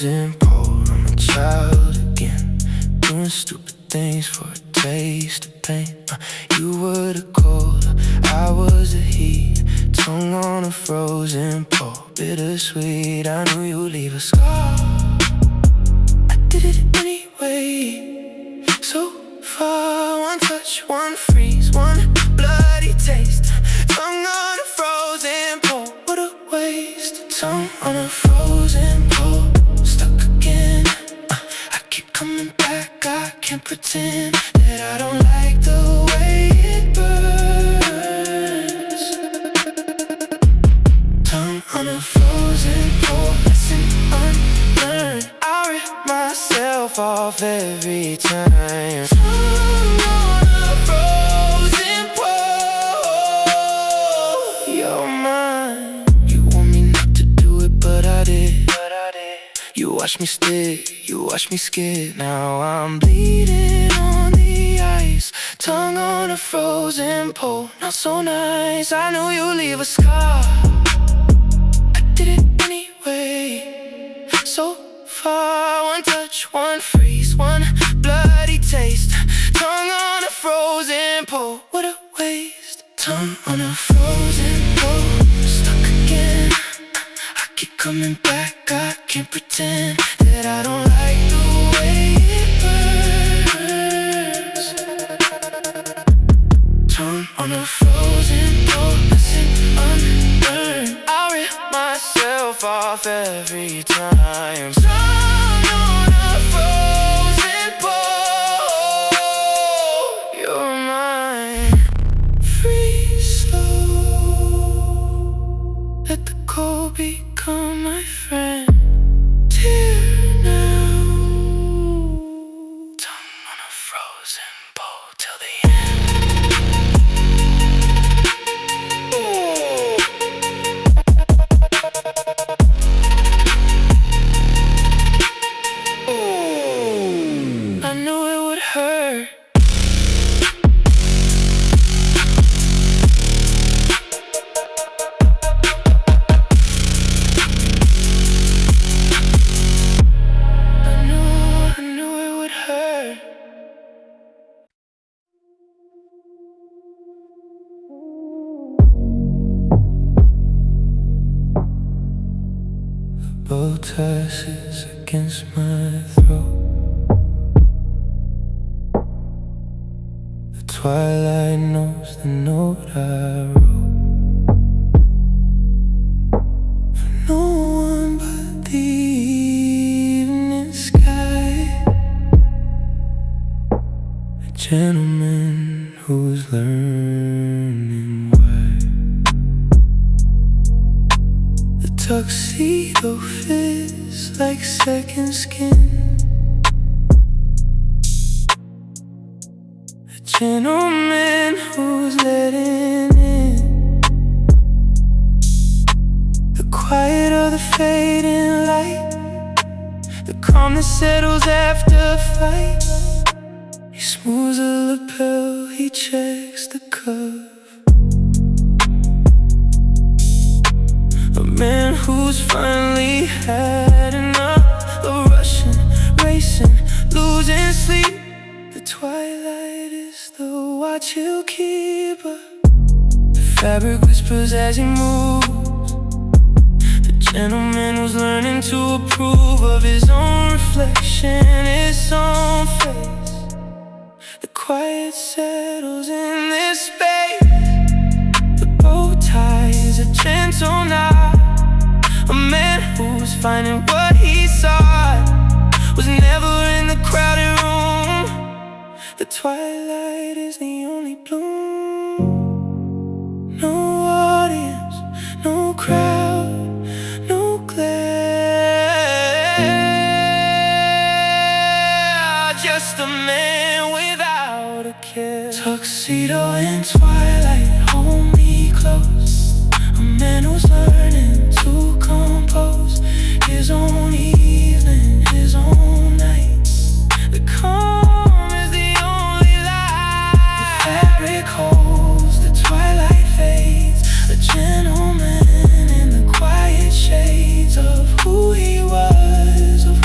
frozen pole. I'm a child again, doing stupid things for a taste of pain. You were the cold, I was the heat, tongue on a frozen pole. Bittersweet, I knew you'd leave a scar. I did it anyway. So far, one touch, one freeze, one bloody taste, tongue on a frozen pole. What a waste, tongue on a frozen pole. Stuck again, I keep coming back. I can't pretend that I don't like the way it burns. Tongue on a frozen pole, lesson unlearned. I rip myself off every time. Tongue on a frozen pole. You're mine. You want me not to do it, but I did. You watch me stick, you watch me skid. Now I'm bleeding on the ice, tongue on a frozen pole. Not so nice, I knew you'd leave a scar. I did it anyway. So far, one touch, one freeze, one bloody taste, tongue on a frozen pole. What a waste, tongue on a frozen pole. Stuck again, I keep coming back. I can't pretend that I don't like the way it burns. Tongue on a frozen pole, lesson unlearned. I rip myself off every time. Tongue on a frozen pole. You're mine. Freeze slow, let the cold become my friend. Tear now, tongue on a frozen pole till the end. I knew it would hurt. Bow tosses against my throat. The twilight knows the note I wrote. For no one but the evening sky. A gentleman who's learning why. The tuxedo fits like second skin. A gentleman who's letting in the quiet of the fading light, the calm that settles after a fight. He smooths the lapel, he checks the cuff. A man who's finally had enough of rushing, racing, losing sleep. The twilight is the watch he'll keep up. The fabric whispers as he moves. The gentleman who's learning to approve of his own reflection, his own face. The quiet settles in this space. The bow ties a gentle knot. A man who's finding what he sought was never in the crowded room. The twilight is the only bloom. No audience, no crowd, no glare. Just a man without a care. Tuxedo and twilight, hold me close. A man who's learning to compose his own evening, his own night. The calm is the only light. The fabric holds, the twilight fades. A gentleman in the quiet shades of who he was, of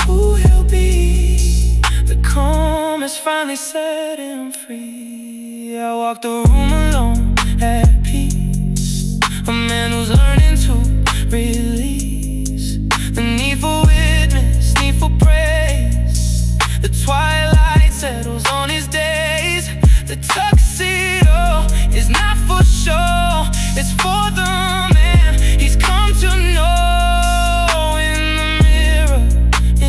has finally set him free. I walk the room alone at peace, a man who's learning to release the need for witness, need for praise. The twilight settles on his days. The tuxedo is not for show, it's for the man he's come to know. In the mirror,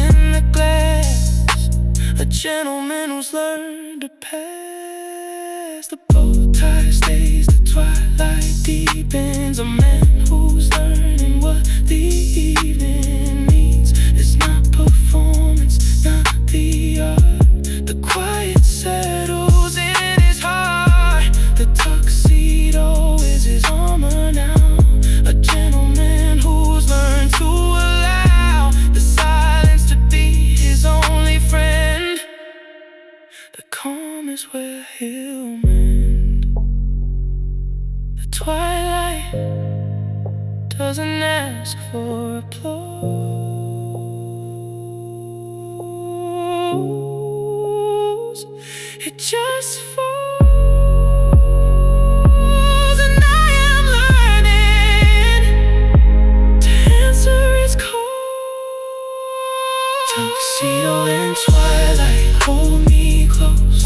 in the glass, a gentleman who's learned to pass. The bow tie stays, the twilight deepens. A man who's learning what the evening means. It's not performance, not the art. The quiet settles in his heart. The tuxedo is his armor now. A gentleman who's learned to allow the silence to be his only friend. The calm is where he'll mend. The twilight doesn't ask for applause, it just falls. And I am learning to answer its call. Tuxedo and twilight hold me close. A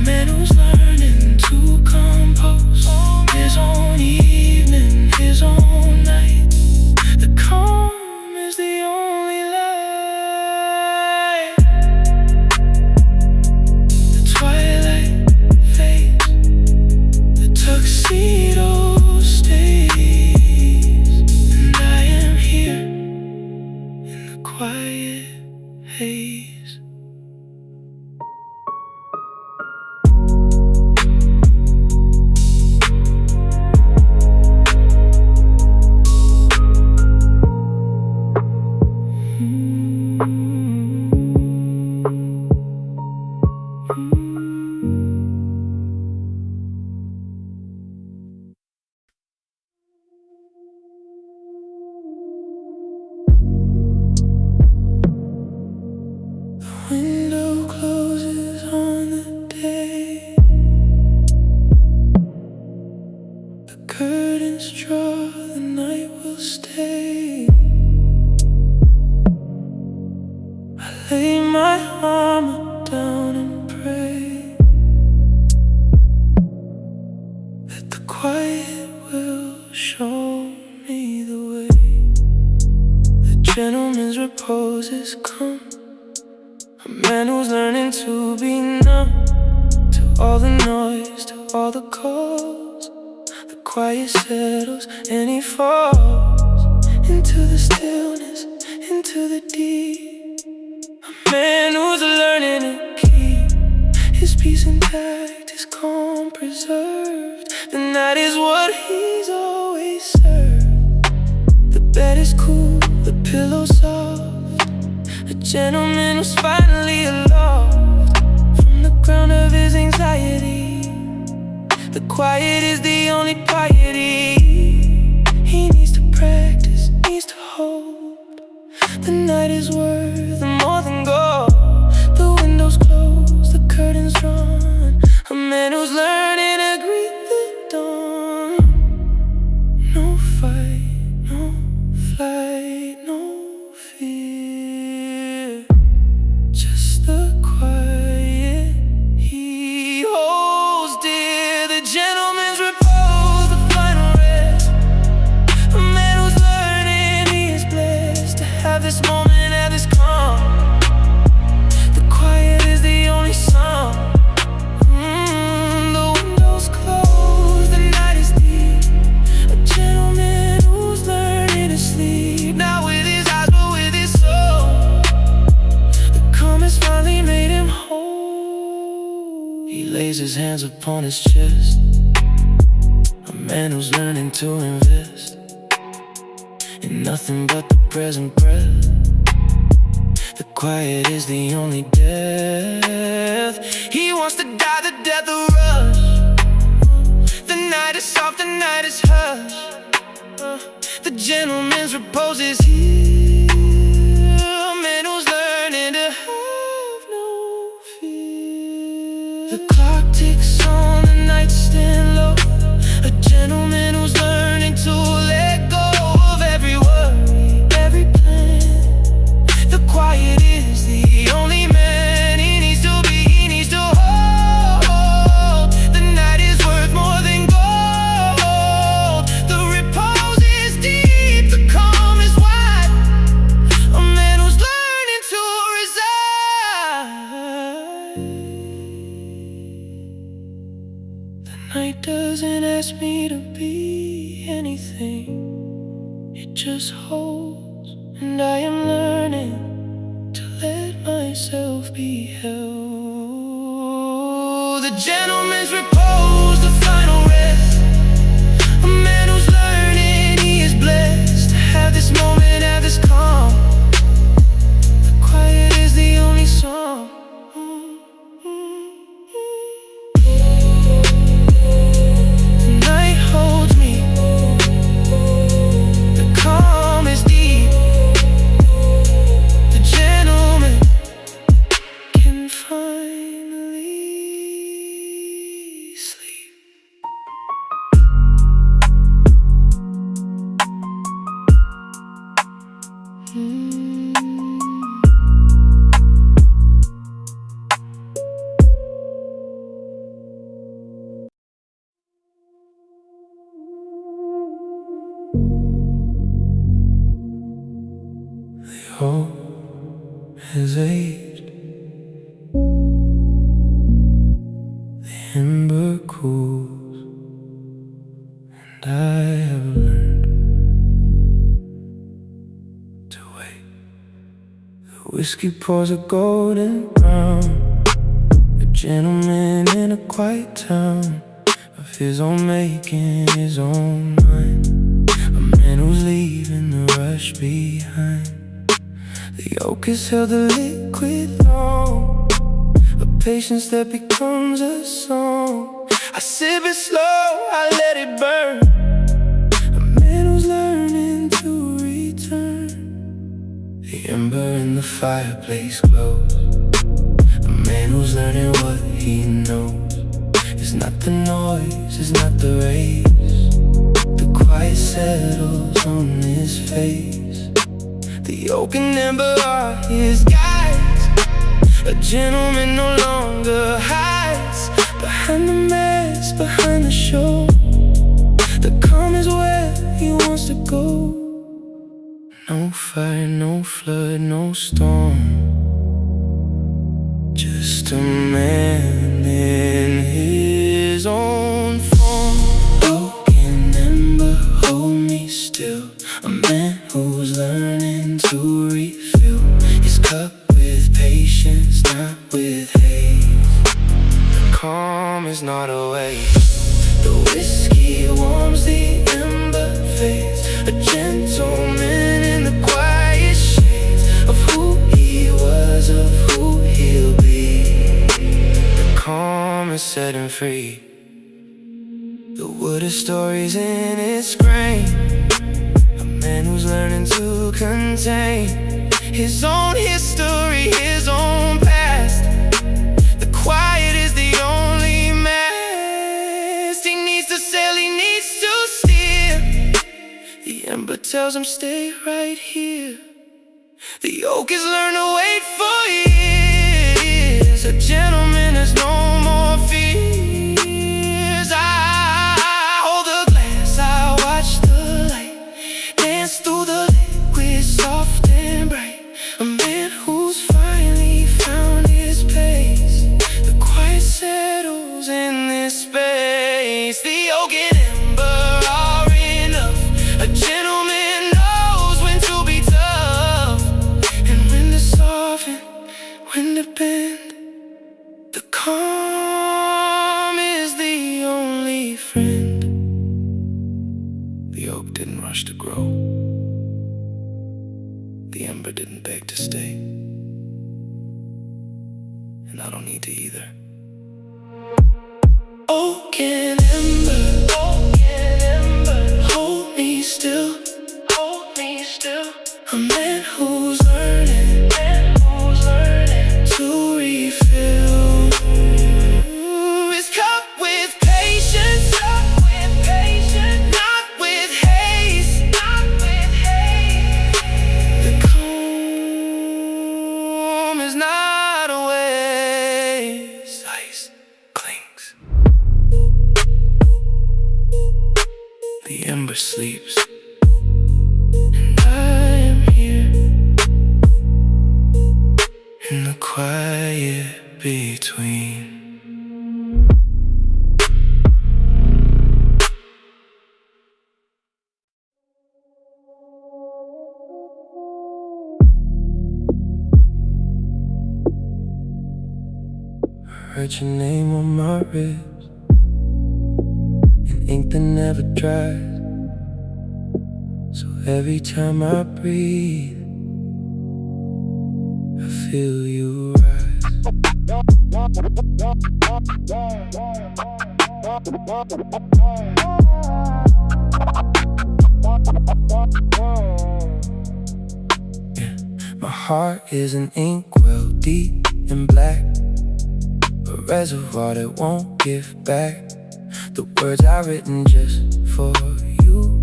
man who's learning to compose his own evening, his own night. The calm is the only light. The twilight fades, the tuxedo stays, and I am here in the quiet haze. Window closes on the day. The curtains draw, the night will stay. I lay my armor down and pray that the quiet will show me the way. The gentleman's repose has come. A man who's learning to be numb to all the noise, to all the calls. The quiet settles and he falls into the stillness, into the deep. A man who's learning to keep his peace intact, his calm preserved. The night is what he's always served. The bed is cool, the pillow soft. A gentleman who's finally aloft from the ground of his anxiety. The quiet is the only piety. He needs to practice, needs to hold. The night is worth more than gold. The windows closed, the curtains drawn. A man who's learning to greet the dawn. No fight, no flight, no fear. Just the quiet he holds dear. The gentleman's repose, the final rest. A man who's learning, he is blessed to have this moment, have this calm. The quiet is the only song. The windows closed, the night is deep. A gentleman who's learning to sleep, not with his eyes but with his soul. The calm has finally made him whole. He lays his hands upon his chest. A man who's learning to invest in nothing but the present breath. The quiet is the only death. He wants to die the death of rush. The night is soft, the night is hush. The gentleman's repose is here. A man who's learning to have no fear. The clock ticks on the nightstand low. A gentleman who's learning to let go of every worry, every plan. The quiet is the only man he needs to be, he needs to hold. The night is worth more than gold. The repose is deep, the calm is wide. A man who's learning to reside. The night doesn't ask me to be anything, it just holds. And I am learning to let myself be held. The gentleman's repose, the final rest. A man who's learning, he is blessed to have this moment, have this calm. The quiet is the only song. The night holds me. The calm is deep. The gentleman can finally sleep. The hope has aged. The ember cools, and I have learned to wait. The whiskey pours a golden brown. A gentleman in a quiet town, of his own making, his own mind. A man who's leaving the rush behind. The oak has held the liquid long, a patience that becomes a song. I sip it slow, I let it burn. A man who's learning to return. The ember in the fireplace glows. A man who's learning what he knows. It's not the noise, it's not the race. The quiet settles on his face. The oak and ember are his guides. A gentleman no longer hides behind the mask, behind the show. The calm is where he wants to go. No fire, no flood, no storm. Just a man in his own form. Oak and ember, hold me still. A man who's learning to refill his cup with patience, not with haste. The calm is not a waste. The whiskey warms the ember face. A gentleman in the quiet shades of who he was, of who he'll be. The calm is setting free. The wood of stories in its grain. A man who's learning to contain his own history, his own past. The quiet is the only mast. He needs to sail, he needs to steer. The ember tells him stay right here. The oak has learned to wait for years. A gentleman has no more fears. I hold the glass, I watch the light dance through the liquid, soft and bright. A man who's finally found his pace. The quiet settles in this space. The oak and ember are enough. A gentleman knows when to be tough and when to soften, when to bend. The calm is the only friend. The oak didn't rush to grow. The ember didn't beg to stay. And I don't need to either. Oak and ember, hold me still, hold me still. A man who's learning to refill. never sleeps. And I am here in the quiet between. Heard your name on my ribs in ink that never dries. So every time I breathe, I feel you rise. Yeah, my heart is an inkwell deep and black, a reservoir that won't give back the words I've written just for you.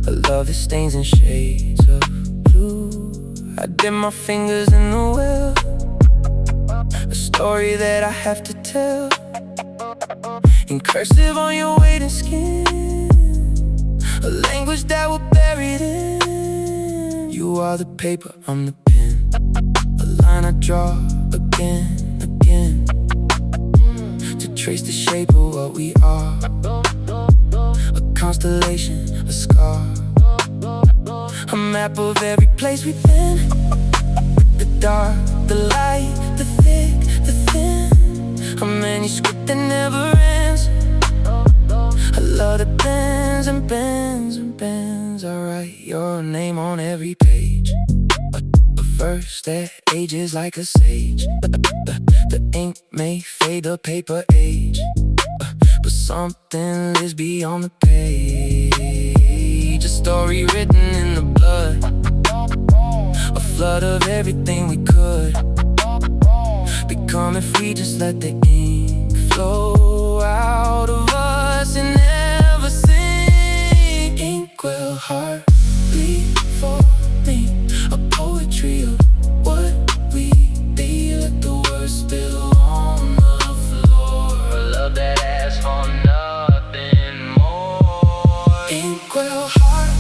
A love that stains in shades of blue. I dip my fingers in the well, a story that I have to tell, in cursive on your waiting skin, a language that will bury it in. You are the paper, I'm the pen, a line I draw again, to trace the shape of what we are. A constellation, a scar, a map of every place we've been. The dark, the light, the thick, the thin, a manuscript that never ends. A love that bends and bends and bends. I write your name on every page, a verse that ages like a sage. The ink may fade, the paper age, but something lives beyond the page. A story written in the blood, a flood of everything we could become if we just let the ink flow out of us and never sink. Inkwell heart, bleed for me, a poetry of what we be. Let the words spill on the floor, a love that asks for nothing more. Inkwell heart,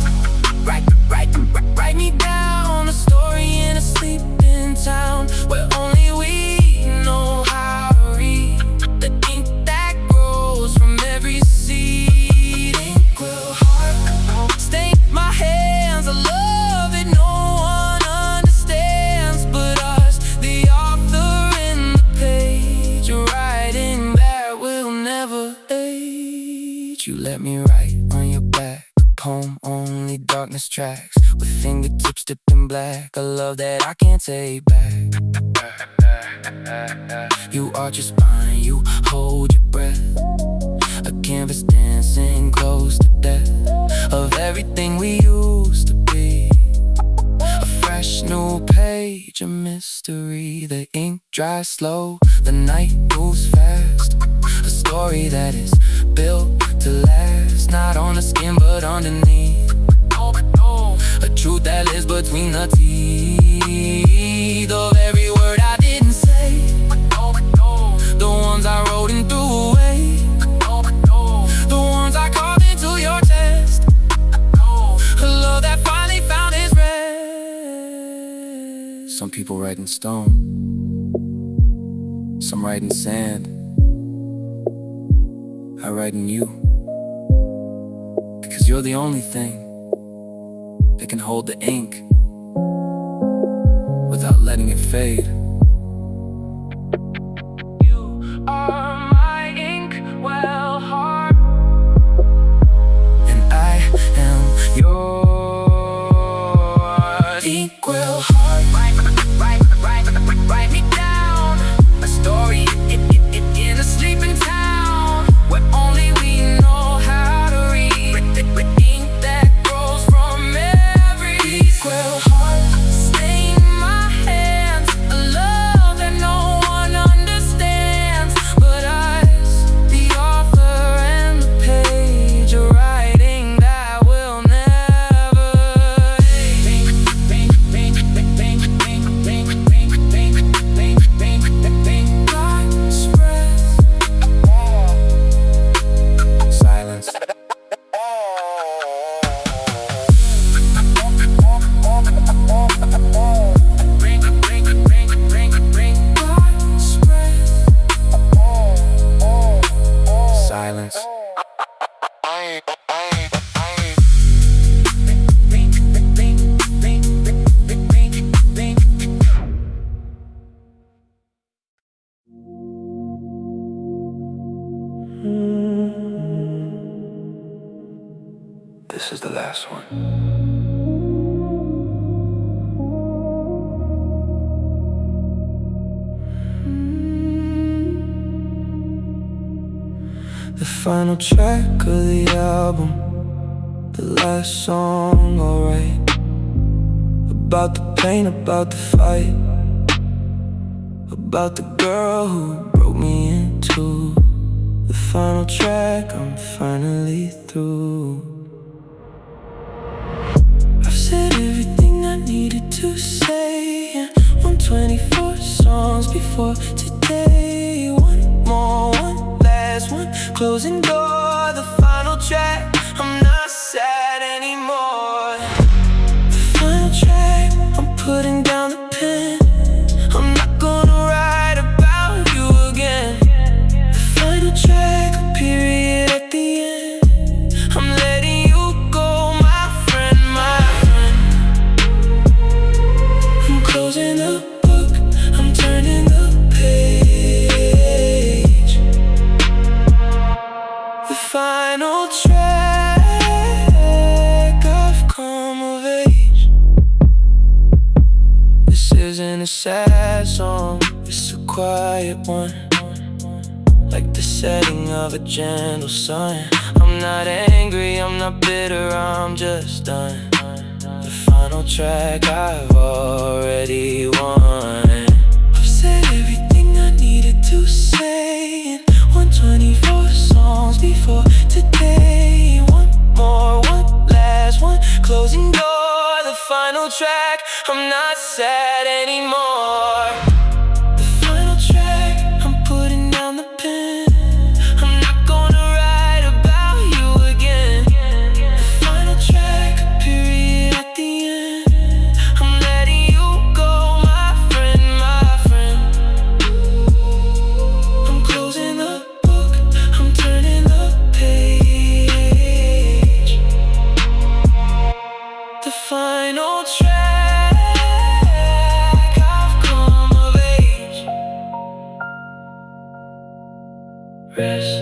write me down, a story in a sleeping town where only we know how to read the ink that grows from every seed. Inkwell heart, stain my hands, a love that no one understands but us, the author in the page, writing that will never age. You let me write on your back, a poem only darkness tracks, with fingertips dipped in black, a love that I can't take back. You arch your spine, you hold your breath, a canvas dancing close to death, of everything we used to be. A fresh new page, a mystery. The ink dries slow, the night moves fast, a story that is built to last, not on the skin but underneath. A truth that lives between the teeth of every word I didn't say, the ones I wrote and threw away, the ones I carved into your chest, a love that finally found its rest. Some people write in stone, some write in sand. I write in you, because you're the only thing that can hold the ink without letting it fade. You are my ink well heart, and I am yours. Ink well heart, write me down, a story in a sleeping town where only we know how to read. Ink that grows from every inkwell heart, stain my hands, a love This is the last one. The final track of the album, the last song, alright. About the pain, about the fight, about the girl who broke me in two. The final track, I'm finally through. I've said everything I needed to say in 124 songs before today. One more, one last one, closing door, the final track. I'm not sad anymore. The final track, I'm putting down the pen. I'm not gonna write about you again. The final track, a period at the end. I'm letting you go, my friend, my friend. I'm closing the book, I'm turning the page. The final track, I've come of age. This isn't a sad song, it's a quiet one, like the setting of a gentle sun. I'm not angry, I'm not bitter, I'm just done. The final track, I've already won. I've said everything I needed to say in 124 songs before today. One more, one last one, closing door, the final track. I'm not sad anymore. The final track, I'm putting down the pen. I'm not gonna write about you again. The final track, a period at the end. I'm letting you go, my friend, my friend. I'm closing the book, I'm turning the page. The final track, I've come of age. Rest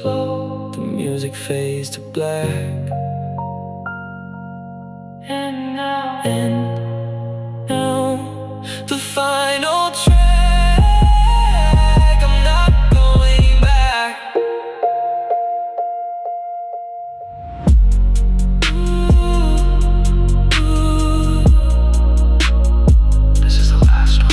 slow, the music fades to black. And now, the final track, I'm not going back. This is the last one.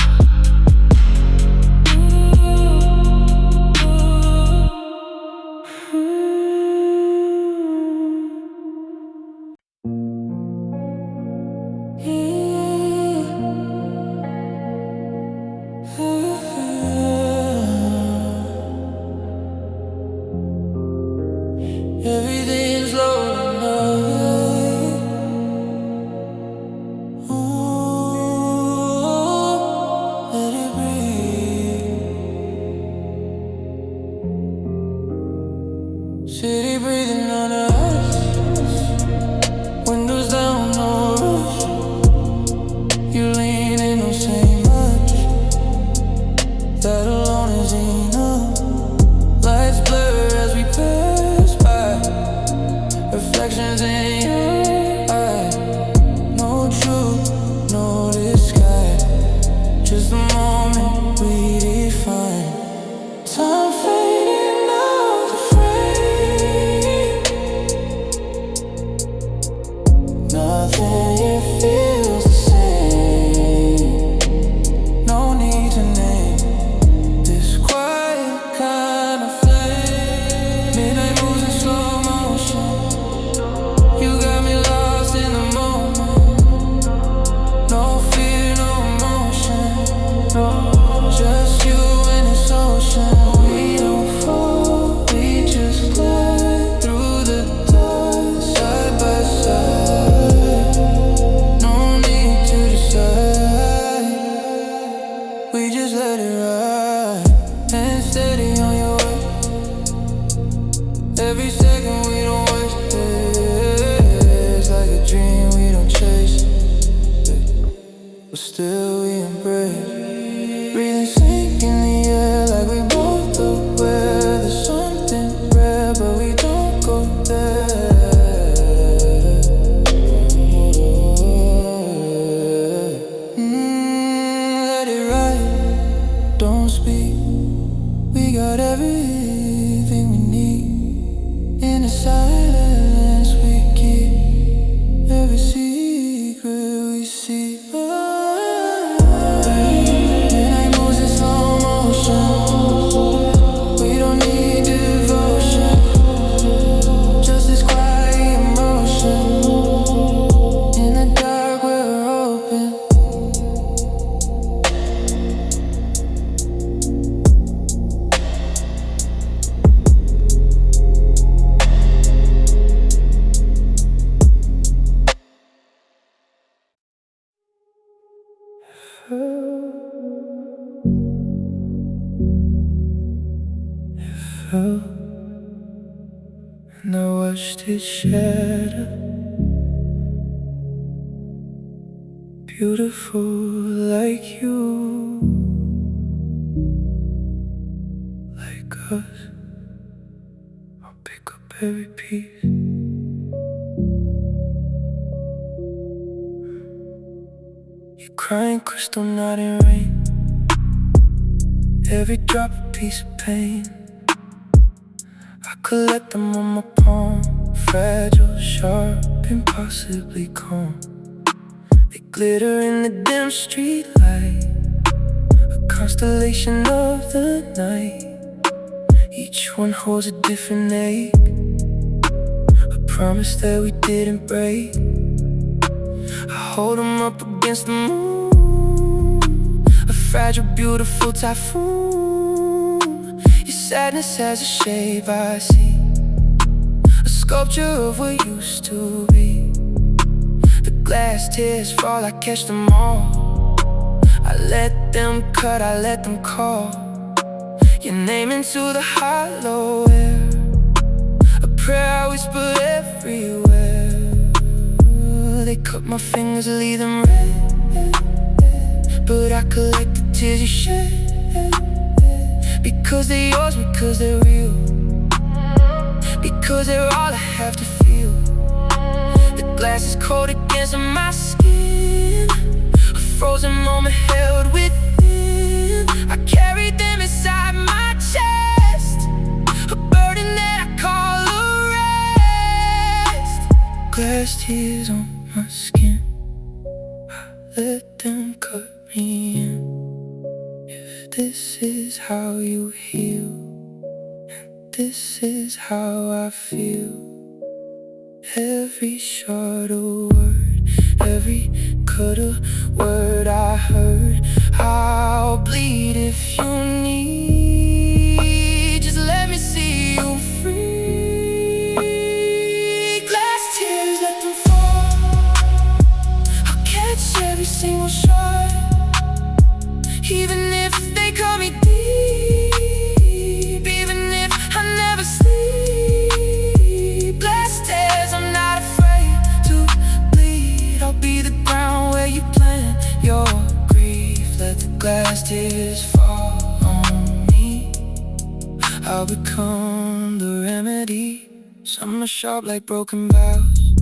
see. We got everything we need. In the silence we keep every secret we see. Midnight moves in slow motion. We don't need devotion, just this quiet emotion. In the dark we're open. And I watched it shatter, beautiful like you, like us. I'll pick up every piece. You crying crystal, not in rain. Every drop a piece of pain. I collect them on my palm, fragile, sharp, impossibly calm. They glitter in the dim street light, a constellation of the night. Each one holds a different ache, a promise that we didn't break. I hold them up against the moon, a fragile, beautiful typhoon. Your sadness has a shape I see, a sculpture of what used to be. The glass tears fall, I catch them all. I let them cut, I let them call your name into the hollow air, a prayer I whisper everywhere. They cut my fingers, leave them red, but I collect the tears you shed, because they're yours, because they're real, because they're all I have to feel. The glass is cold against my skin, a frozen moment held within. I carried them inside my chest, a burden that I call a rest. Glass tears on my skin, I let them cut me in. If this is how you heal, this is how I feel. Every short of word, every cut of word I heard. I'll bleed if you need, just let me see you free. Glass tears, let them fall, I'll catch every single shot, even if they cut me deep, even if I never sleep. Glass tears, I'm not afraid to bleed. I'll be the ground where you plant your grief. Let the glass tears fall on me, I'll become the remedy. Some are sharp like broken vows,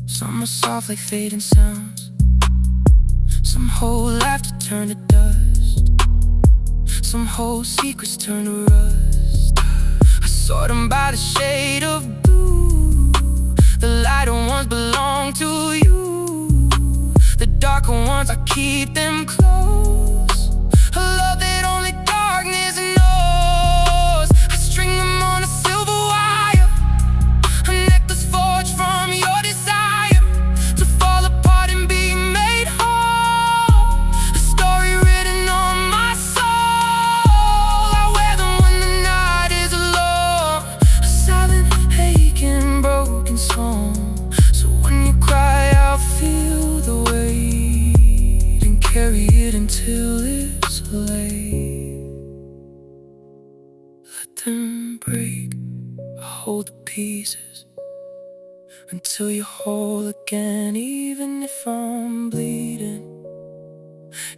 some are soft like fading sounds. Some hold laughter turn to dust, some hold secrets turn to rust. I sort them by the shade of blue. The lighter ones belong to you, the darker ones, I keep them close. A love that only darkness knows. I string them on a silver wire, a necklace forged from your desire to fall apart and be made whole. A story written on my soul. I wear them when the night is long, a silent, aching, broken song. So when you cry, I'll feel the weight and carry it until it's late. Let them break, I hold the pieces until you're whole again. Even if I'm bleeding,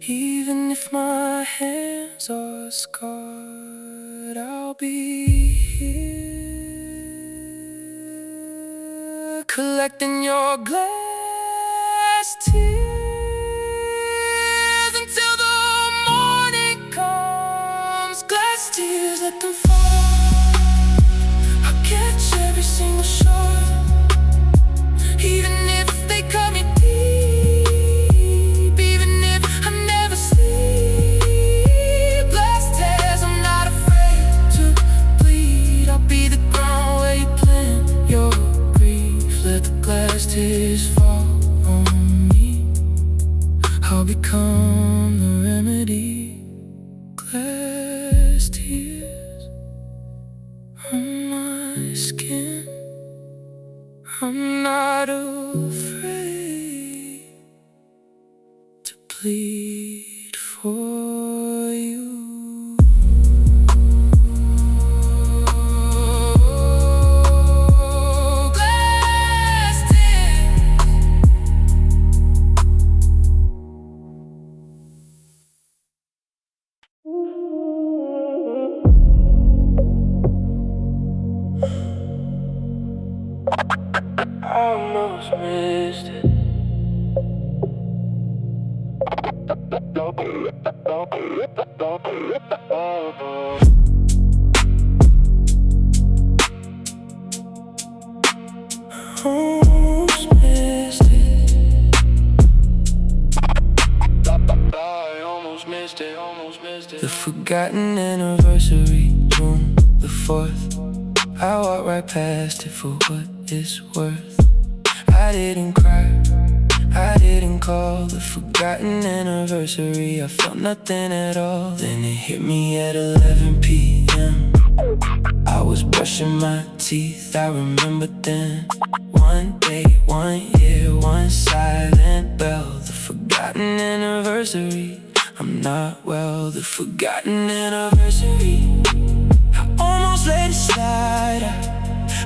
even if my hands are scarred, I'll be here, collecting your glass tears until the morning comes. let them fall. I'll catch every single shot, even if they cut me deep, even if I never sleep. Blast tears, I'm not afraid to bleed. I'll be the ground where you plant your grief. Let the glass tears fall on me. I'll become the remedy. Glass tears on my skin. I'm not afraid to bleed for you. Glass tears. I almost missed it. Almost missed it. Almost missed it, almost missed it. The forgotten anniversary, June the 4th. I walked right past it for what it's worth. I didn't cry, I didn't call. The forgotten anniversary, I felt nothing at all. Then it hit me at 11 p.m. I was brushing my teeth, I remember then. One day, 1 year, one silent bell. The forgotten anniversary, I'm not well. The forgotten anniversary, I almost let it slide.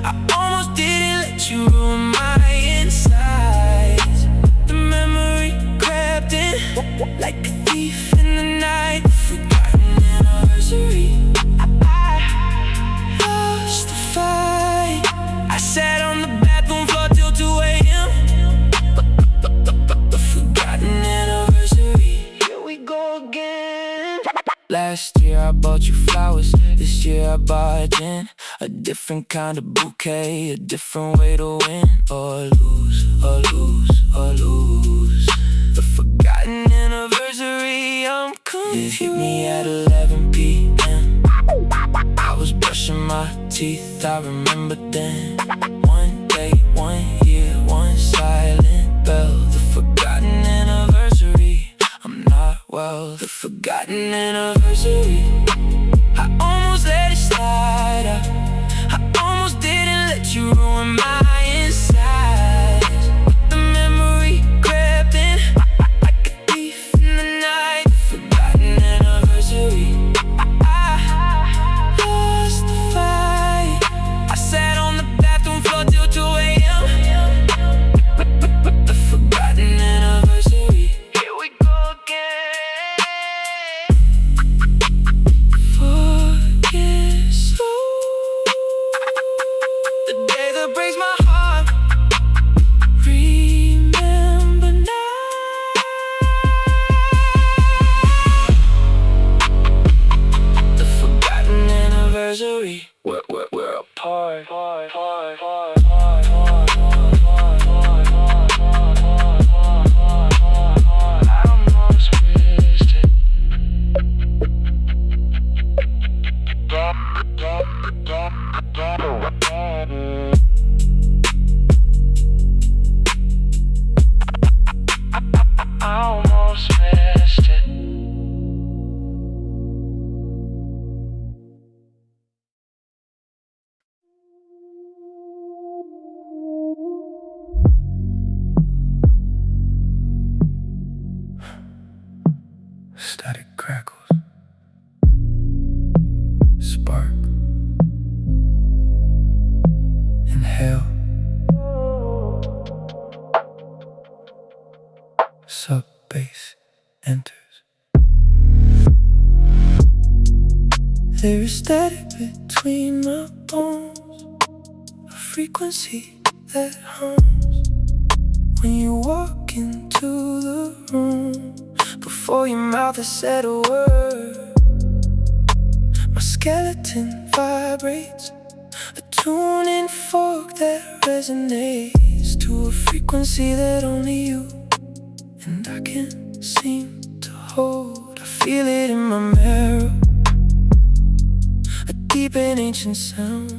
I almost didn't let you ruin my insides. The memory crept in like a thief in the night. The forgotten anniversary, I lost the fight. I sat on the bathroom floor till 2 a.m. The forgotten anniversary, here we go again. Last year I bought you flowers, this year I barged in. A different kind of bouquet, a different way to win. Or lose, or lose, or lose. The forgotten anniversary, I'm confused. It hit me at 11 p.m. I was brushing my teeth, I remember then. One day, 1 year, one silent bell. The forgotten anniversary, I'm not well. The forgotten anniversary, I almost let it slide. I almost didn't let you ruin my insides. The memory crept in like a thief in the night. The forgotten anniversary, I lost the fight. I sat on the bathroom floor till 2 a.m. The forgotten anniversary, here we go again. Forget slow, the day that breaks my heart. Remember now. The forgotten anniversary, we're apart. I almost missed it. I almost missed it. Static crackles, spark, inhale, sub bass enters. There is static between my bones, a frequency that hums when you walk into the room. Before your mouth has said a word, my skin skeleton vibrates, a tuning fork that resonates to a frequency that only you and I can seem to hold. I feel it in my marrow, a deep and ancient sound,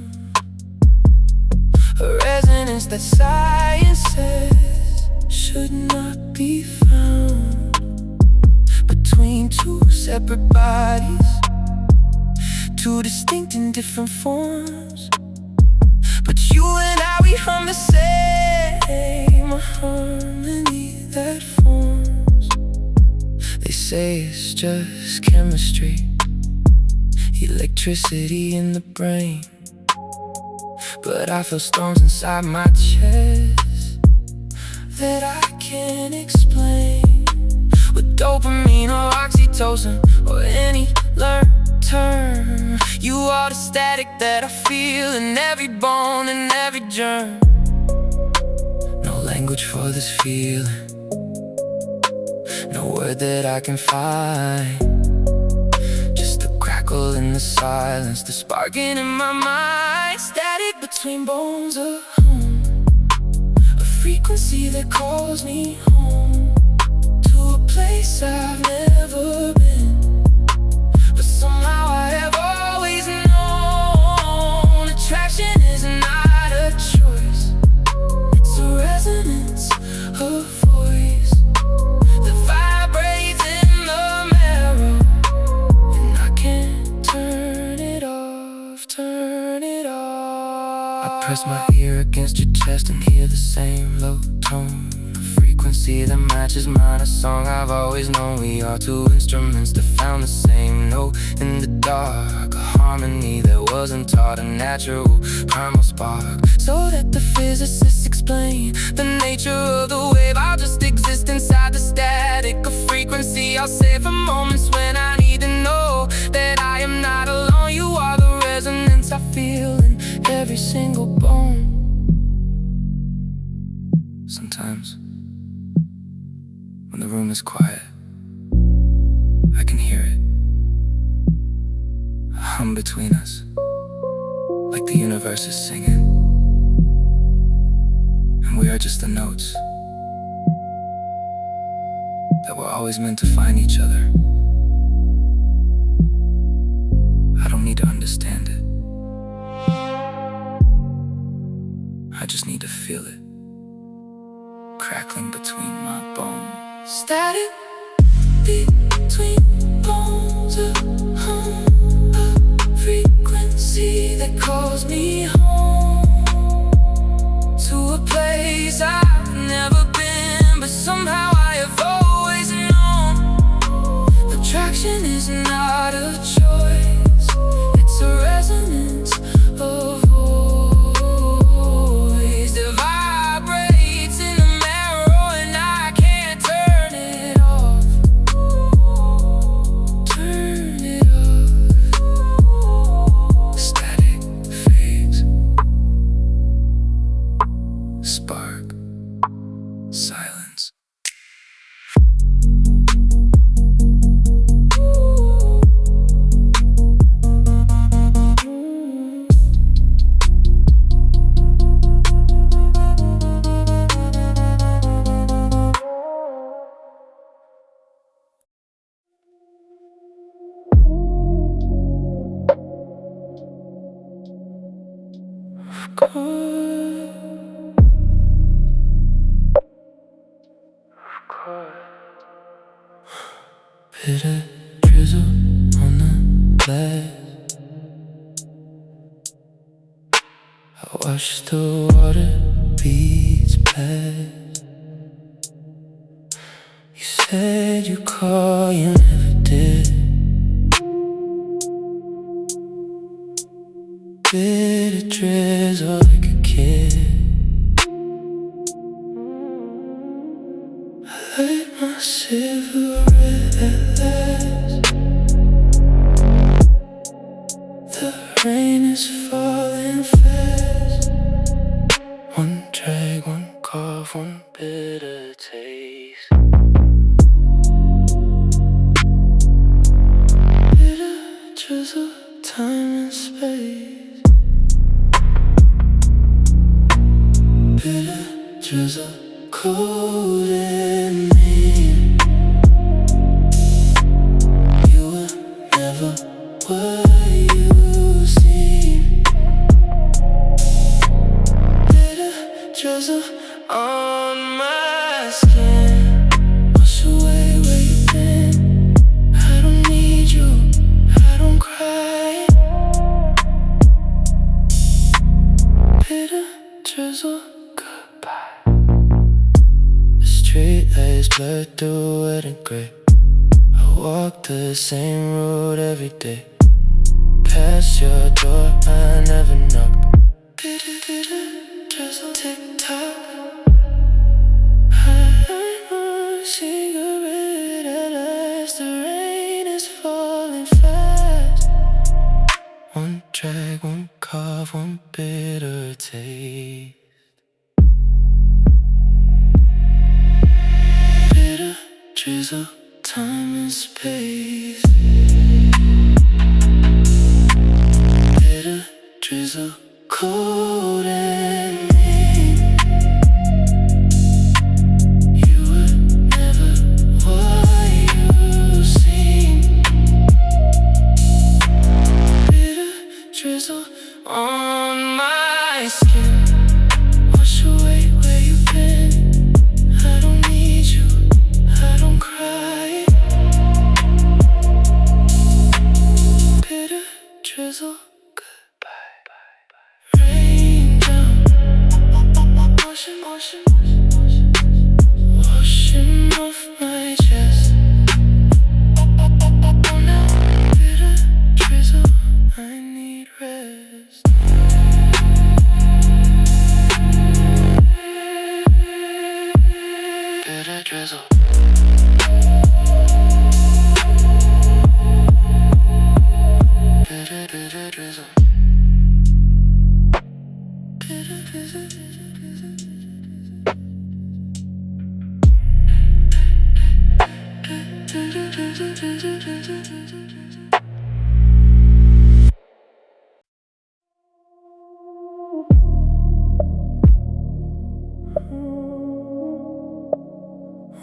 a resonance that science says should not be found between two separate bodies, two distinct and different forms. But you and I, we hum the same harmony that forms. They say it's just chemistry, electricity in the brain, but I feel storms inside my chest that I can't explain. With dopamine or oxytocin or any learned term, you are the static that I feel in every bone and every germ. No language for this feeling, no word that I can find, just the crackle in the silence, the sparking in my mind. Static between bones of home, a frequency that calls me home to a place I've never been, but somehow I have always known. Attraction is not a choice, it's a resonance of voice that vibrates in the marrow, and I can't turn it off, turn it off. I press my ear against your chest and hear the same low tone, a frequency that matches mine, a song I've always known. We are two instruments that found the same note in the dark, a harmony that wasn't taught, a natural primal spark, so that the physicists explain the nature of the wave. I'll just exist inside the static, a frequency I'll save for moments when I need to know that I am not alone. You are the resonance I feel in every single bone. Sometimes, when the room is quiet, I can hear it, a hum between us, like the universe is singing, and we are just the notes that were always meant to find each other. I don't need to understand it, I just need to feel it crackling between my bones. Static between bones, a hum, a frequency that calls me home to a place I've never been, but somehow I have always known. Attraction is not a choice, it's a resonance of voice that vibrates in the marrow, and I can't turn it off, turn it off. Static fades, spark, silence. Bitter drizzle on the glass, I watch the water beats past. You said you call, you never did. Bitter drizzle like a kid. I light my cigarette at last. The rain is falling fast. One drag, one cough, one bitter taste. Bitter drizzle. time and space. Bitter drizzle cold in me. You were never what you seem. Bitter drizzle on my skin. Wash away where you've been. I don't need you, I don't cry. Bitter drizzle, goodbye. The street lights blurred through red and gray. I walk the same road every day. Past your door, I never knocked. Bitter drizzle, tick tock. I'm a cigarette at last. The rain is falling fast. One drag, one cough, one bitter taste. Bitter drizzle, time and space. Bitter drizzle, cold and mean. You were never what you seem. Bitter drizzle on my skin. Wash away where you've been. I don't need you, I don't cry. Bitter drizzle, goodbye. Rain down, washing off my chest. Oh, now bitter drizzle, I need rest. Bitter drizzle. Bitter drizzle. Bitter drizzle.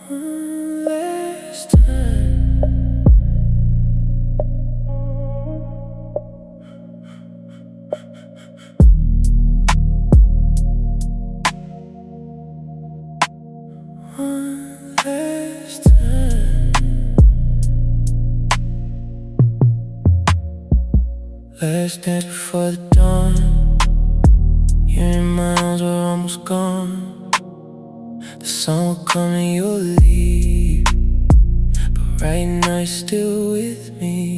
One last time. One last time. Last night before the dawn, you're in my arms, we're almost gone. The sun will come and you'll leave, but right now you're still with me.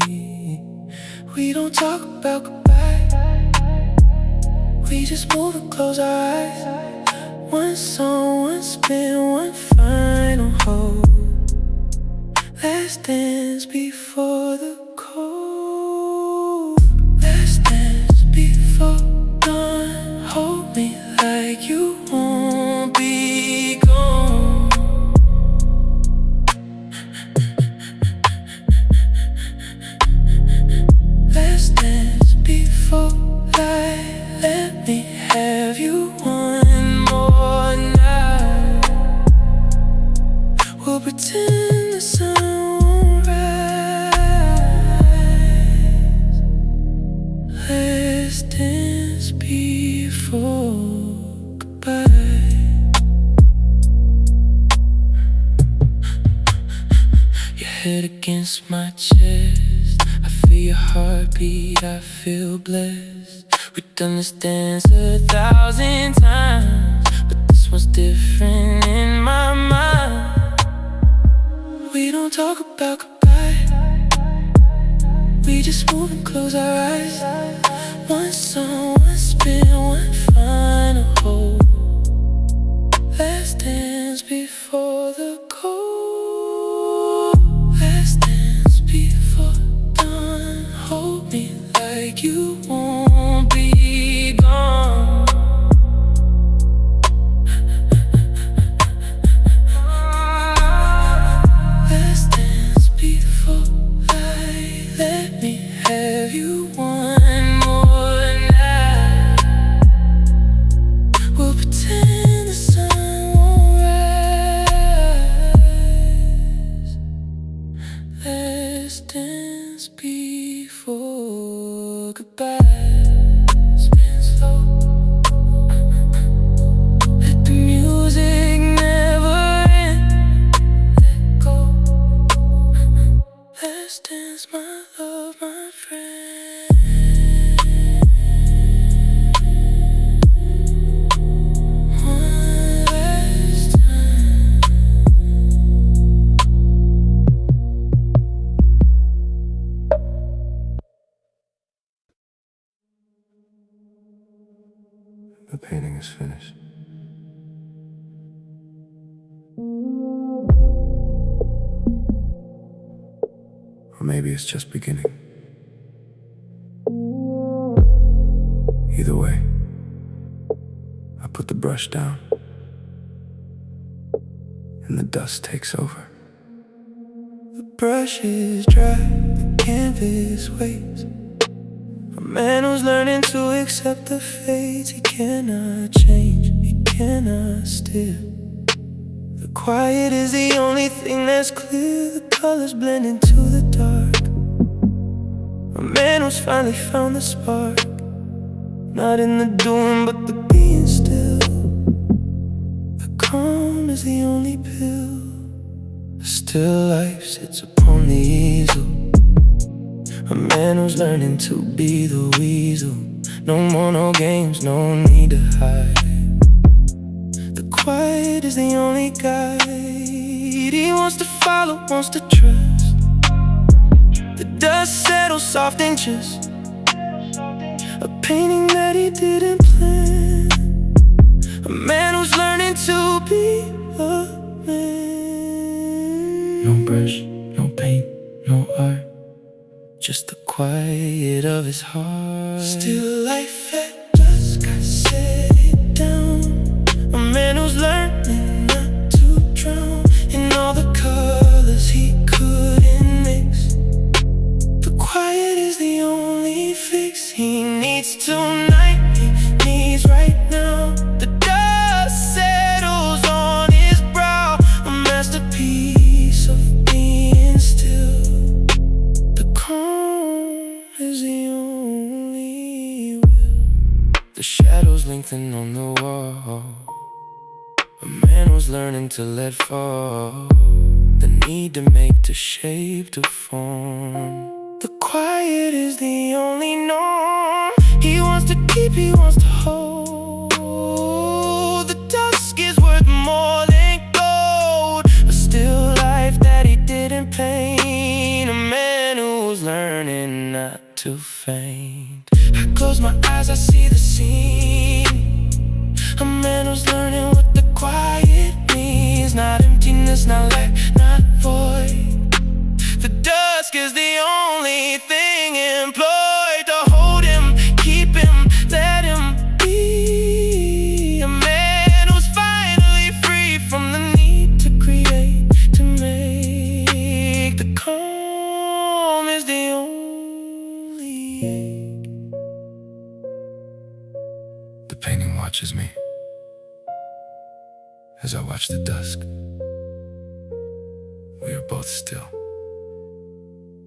We don't talk about goodbye, we just move and close our eyes. One song, one spin, one final hold. Last dance before the cold. Last dance before dawn. Hold me like you won't be gone. Last dance before light. Let me have you one more night. We'll pretend the sun won't rise. Last dance before goodbye. Your head against my chest, I feel your heartbeat, I feel blessed. We've done this dance 1,000 times, but this one's different in my mind. We don't talk about goodbye, we just move and close our eyes. One song, one spin, one final hold. Last dance before the cold. Last dance before dawn. Hold me like you won't be gone. Last dance before light. Let me have have you one more night. We'll pretend the sun won't rise. Let's dance before goodbye. Spin slow. Let the music never end. Let go. Let's dance, my love, my friend. One last time. The painting is finished. Or maybe it's just beginning. Either way, I put the brush down, and the dust takes over. The brush is dry, the canvas waits. A man who's learning to accept the fates. He cannot change, he cannot steer. The quiet is the only thing that's clear. The colors blend into the dark. A man who's finally found the spark. Not in the doing, but the being still. The calm is the only pill. The still life sits upon the easel. A man who's learning to be the weasel. No more, no games, no need to hide. The quiet is the only guide. He wants to follow, wants to trust. The dust settles soft and just a painting that he didn't plan. A man who's learning to be a man. No brush, no paint, no art, just the quiet of his heart. Still life at dusk, I set it down. A man who's learning not to drown in all the colors he couldn't mix. The quiet is the only fix. He needs tonight, he needs right now. The dust settles on his brow. A masterpiece of being still. The calm is the only will. The shadows lengthen on the wall. A man was learning to let fall. The need to make, to shape, to form. The quiet is the only norm. He wants to keep, he wants to hold. The dusk is worth more than gold. A still life that he didn't paint. A man who's learning not to faint. I close my eyes, I see the scene. A man who's learning what the quiet means. Not emptiness, not lack, not void. The dusk is the only thing employed to hold him, keep him, let him be. A man who's finally free from the need to create, to make. The calm is the only ache. The painting watches me as I watch the dusk. We are both still,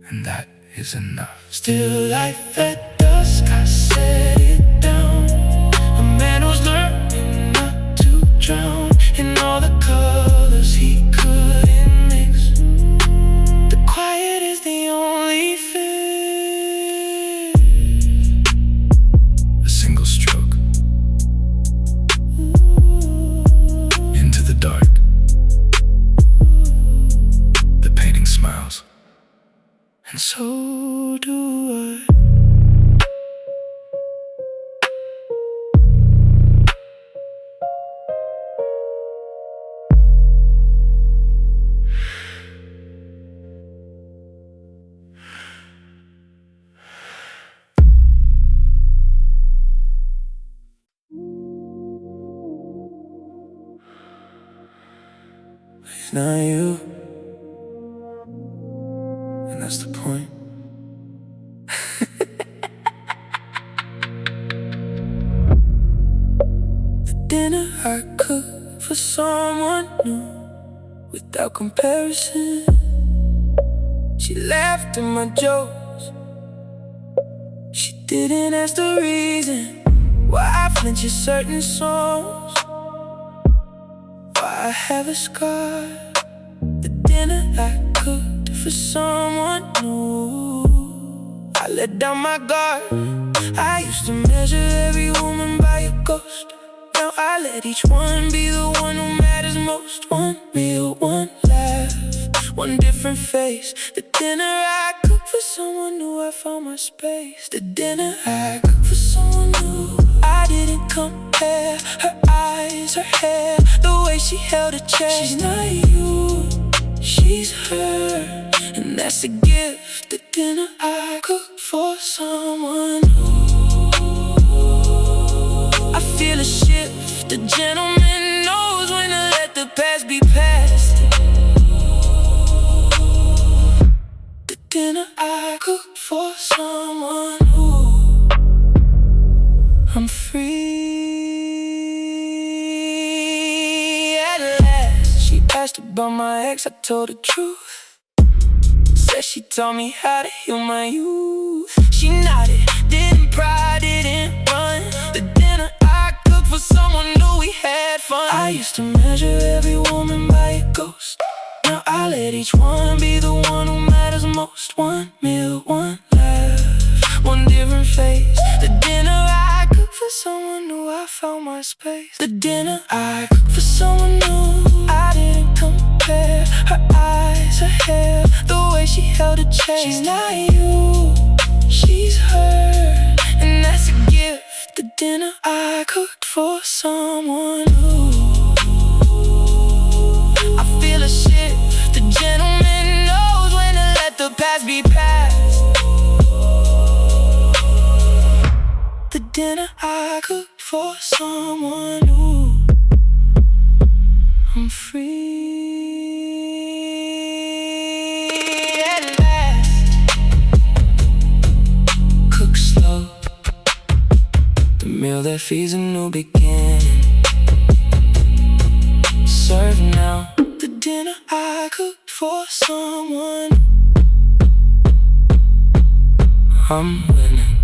and that is enough. Still life at dusk, I set it down. A man who's learning not to drown in all the colors he couldn't mix. The quiet is the only fix. A single stroke into the dark. The painting smiles, And so do I. It's not you, and that's the point. I cook for someone new without comparison. She laughed at my jokes. She didn't ask the reason why I flinch at certain songs, why I have a scar. The dinner I cooked for someone new, I let down my guard. I used to measure every woman by a ghost. Now I let each one be the one who matters most. One meal, one laugh, one different face. The dinner I cooked for someone new, I found my space. The dinner I cooked for someone new, I didn't compare. Her eyes, her hair, the way she held a chair. She's not you, she's her, and that's a gift. The dinner I cooked for someone new. I feel a shift. The gentleman knows when to let the past be past. The dinner I cooked for someone new. I'm free at last. She asked about my ex, I told the truth. Said she taught me how to heal my youth. She nodded, didn't pry, didn't run. The dinner I cooked for someone new, we had fun. I used to measure every woman by a ghost. Now I let each one be the one who matters most. One meal, one laugh, one different face. The dinner I cooked for someone new, I found my space. The dinner I cooked for someone new, I didn't compare. Her eyes, her hair, the way she held a chair. She's not you, she's her, and that's a gift. The dinner I cooked for someone new. I feel a shift. The gentleman knows when to let the past be past. The dinner I cooked for someone new. I'm free at last. Cook slow, the meal that feeds a new beginning. Serve now, the dinner I cooked for someone. I'm winning.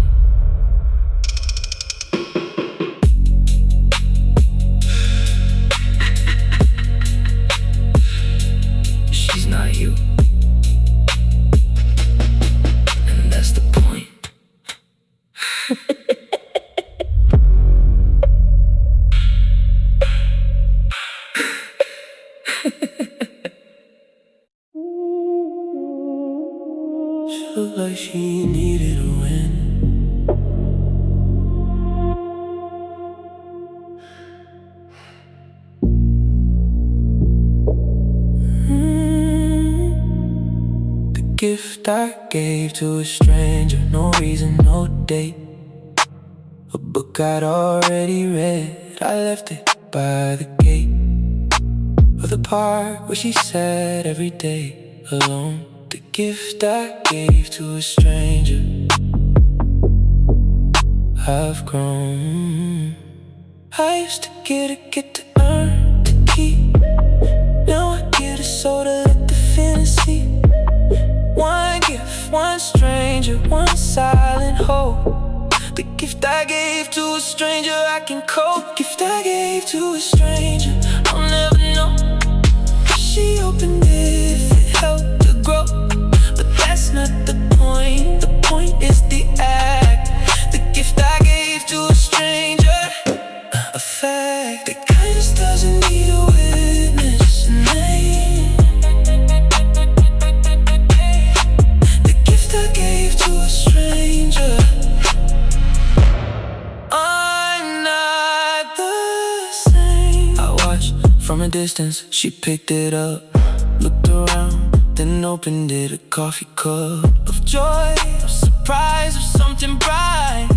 She's not you, and that's the point. She looked like she needed a win. The gift I gave to a stranger, no reason, no date. A book I'd already read, I left it by the gate of the park where she sat every day alone. The gift I gave to a stranger, I've grown. I used to get to earn, to keep. Now I get a soul to let the feeling see. One gift, one stranger, one silent hope. The gift I gave to a stranger, I can cope. Gift I gave to a stranger, I'll never know. She opened it if it helped to grow, but that's not the point. The point is the act. The gift I gave to a stranger, a fact. The kindness doesn't need a witness, a name. The gift I gave to a stranger, I'm not the same. I watched from a distance, she picked it up, looked around, then opened it. A coffee cup of joy, of surprise, of something bright.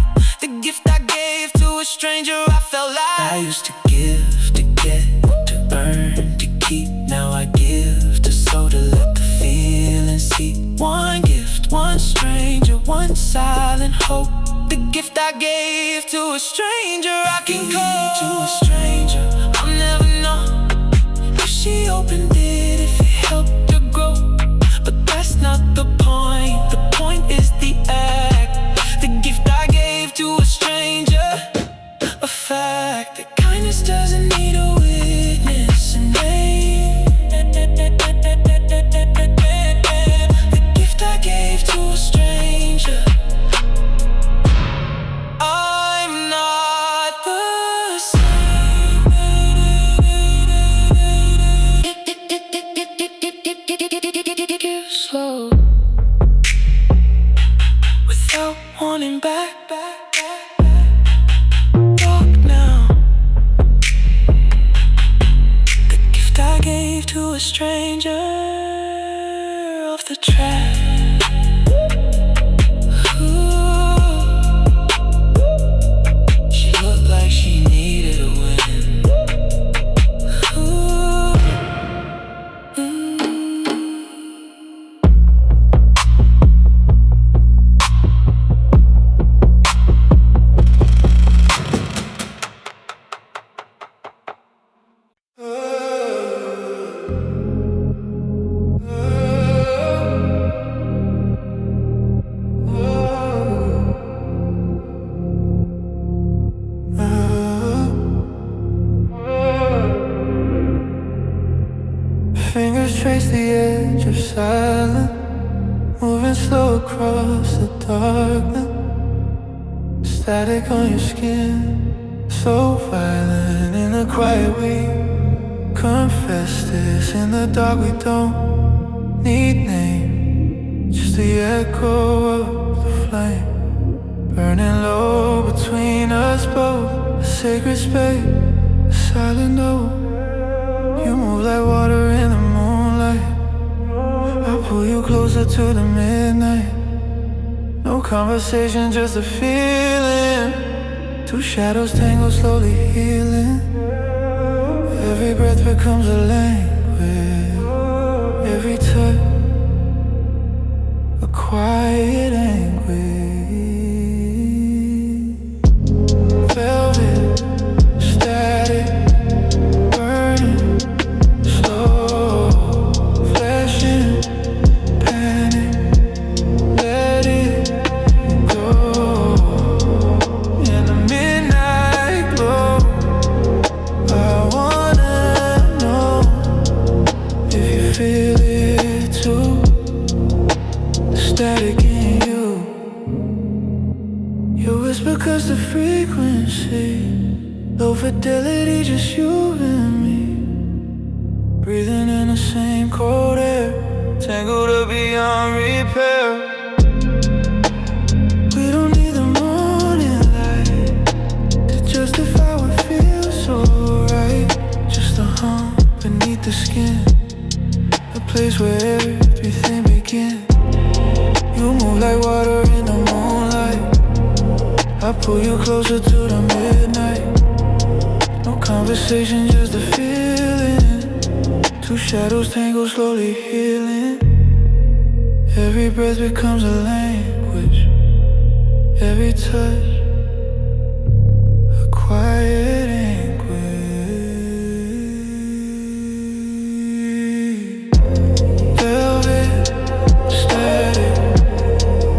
The gift I gave to a stranger, I felt like I used to give, to get, to earn, to keep. Now I give to soul to let the feeling see. One gift, one stranger, one silent hope. The gift I gave to a stranger, I can go to a stranger, she opened it if it helped her grow. But that's not the point. The point is the act. The gift I gave to a stranger. A fact that kindness doesn't need a witness and name. The gift I gave to a stranger. I'm not the same. Slow without wanting back. Walk now. The gift I gave to a stranger off the track. She looked like she needed a win. Fingers trace the edge of silence, moving slow across the darkness. Static on your skin, so violent in a quiet way. Confess this, in the dark we don't need name, just the echo of the flame, burning low between us both. A sacred space, a silent note. You move like water in the moonlight. I pull you closer to the midnight. No conversation, just a feeling. Two shadows tangle, slowly healing. Every breath becomes a language. Every touch, a quiet anguish. Velvet, static, because the frequency, low fidelity, just you and me, breathing in the same cold air, tangled up beyond repair. We don't need the morning light to justify what feels so right. Just a hum beneath the skin, a place where everything begins. You move like water in the moonlight. I pull you closer to the midnight. No conversation, just a feeling. Two shadows tangle, slowly healing. Every breath becomes a language. Every touch, a quiet anguish. Velvet, static,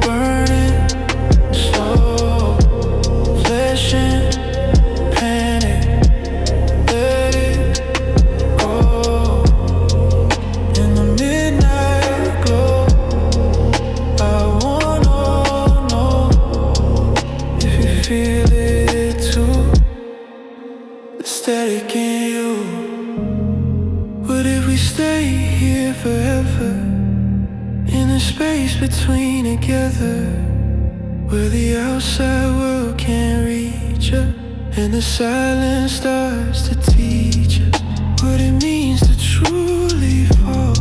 burning, slow. Panic, let it go. In the midnight glow, I wanna know if you feel it too. The static in you. What if we stay here forever, in the space between together, where the outside world can't reach us, and the silence starts to teach us what it means to truly fall,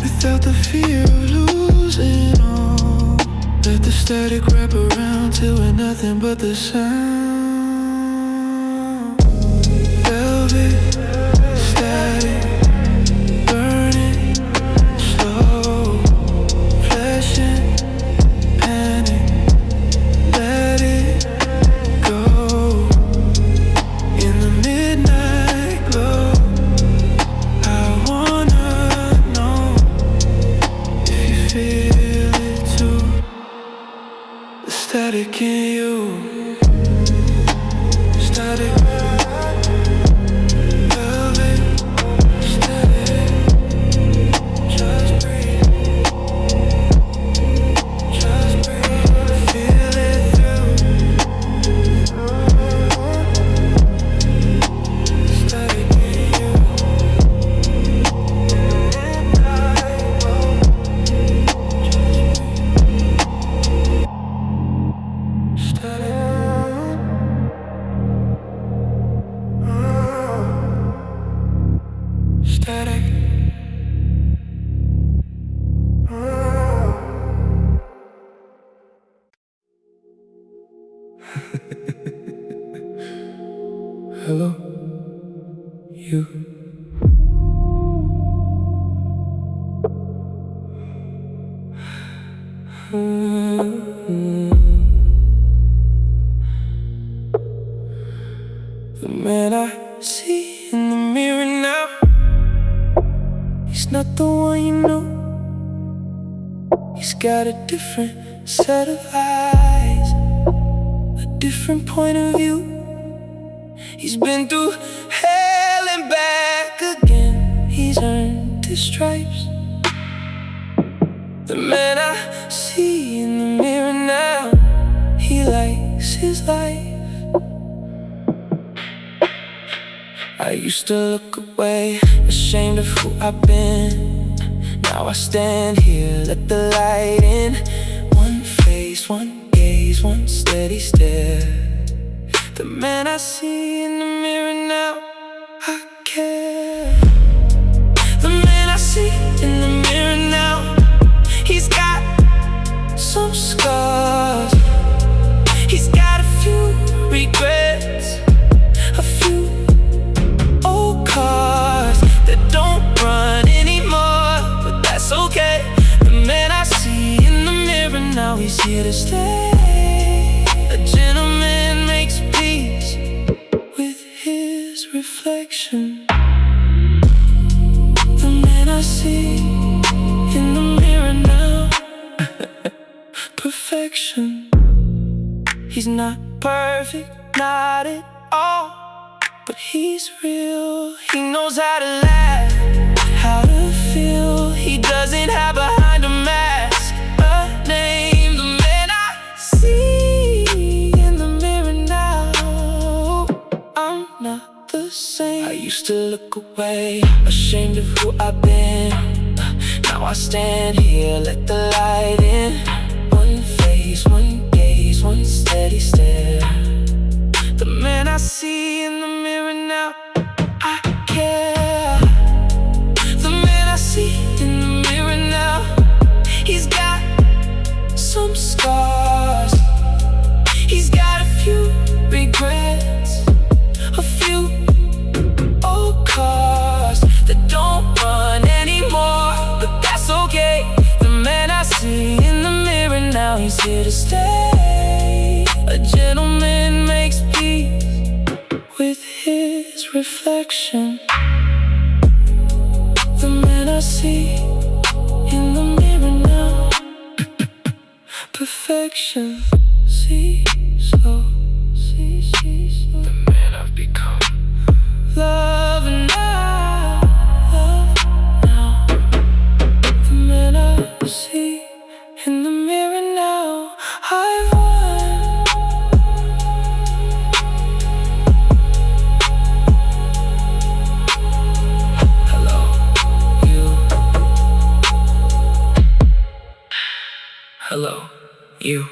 without the fear of losing all. Let the static wrap around till we're nothing but the sound. Velvet, static, burning, slow, flashing, panic. Let it go. In the midnight glow, I you. Static. Velvet. Static. Just breathe. Just breathe. Feel it through. Static in you. Static. Hello, you. The man I see in the mirror now, he's not the one you know. He's got a different set of eyes, a different point of view. He's been through hell and back again. He's earned his stripes. The man I see in the mirror now, he likes his life. I used to look away, ashamed of who I've been. Now I stand here, let the light in. One face, one gaze, one steady stare. The man I see in the mirror now, I care. The man I see in the mirror now, he's got some scars. He's got a few regrets, a few old cars that don't run anymore, but that's okay. The man I see in the mirror now, he's here to stay. A gentleman makes peace with his reflection. The man I see in the mirror now, perfection. He's not perfect, not at all, but he's real. He knows how to laugh, how to feel. He doesn't have behind a mask a name. The man I see in the mirror now, I'm not the same. I used to look away, ashamed of who I've been. Now I stand here, let the light in. One face, one gaze, one steady stare. The man I see in the mirror now, I care. The man I see in the mirror now, he's got some scars. He's got a few regrets, a few old cars that don't run anymore, but that's okay. The man I see in the mirror now, he's here to stay. A gentleman makes peace with his reflection. The man I see in the mirror now, perfection. See so, the man I've become. Love now, love now. The man I see in the mirror now, I've won. Hello, you. Hello, you.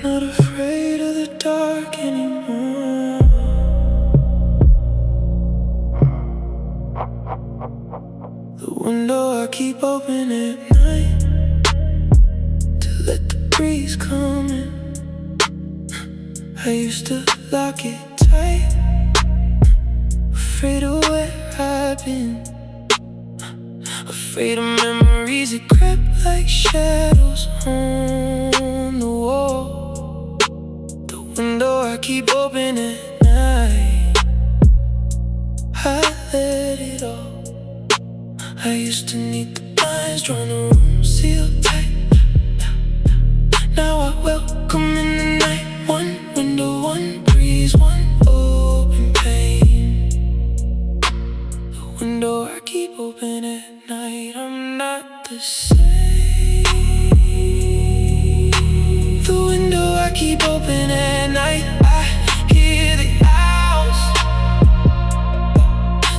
Not afraid of the dark anymore. The window I keep open at night to let the breeze come in. I used to lock it tight, afraid of where I've been, afraid of memories that crept like shadows on the wall. The window I keep open at night I let it all. I used to need the blinds drawn, the room sealed tight. Now I welcome in the night. One window, one breeze, one open pane. The window I keep open at night. I'm not the same. The window I keep open at night. I hear the owls,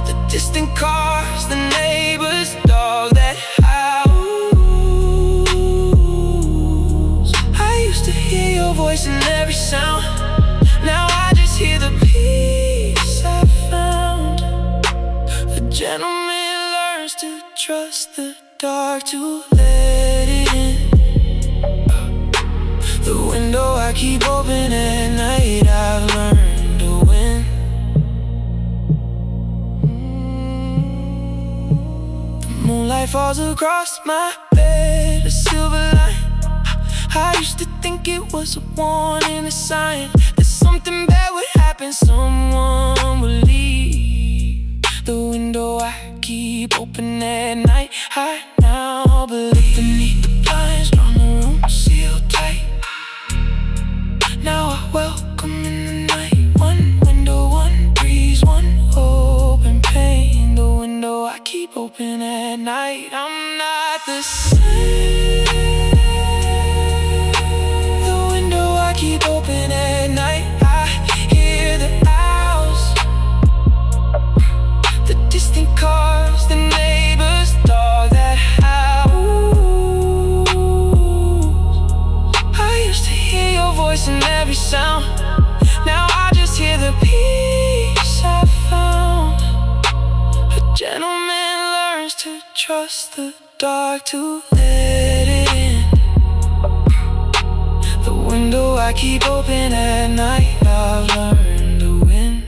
the distant cars, the neighbor's dog that howls. I used to hear your voice in every sound. Now I just hear the peace I found. A gentleman learns to trust the dark, to let it in. The window I keep open at night, I've learned to win. The moonlight falls across my bed, a silver line. I used to think it was a warning, a sign that something bad would happen, someone would leave. The window I keep open at night, I now believe. Beneath the blinds, drawn, the room sealed tight. Now I welcome in the night. One window, one breeze, one open pane. The window I keep open at night. I'm not the same. The window I keep open at night. I hear the owls, the distant cars, the neighbor's dog that howls. I used to hear your voice in every sound. Now I just hear the peace I found. A gentleman learns to trust the dark, to let it in. The window I keep open at night, I've learned to win.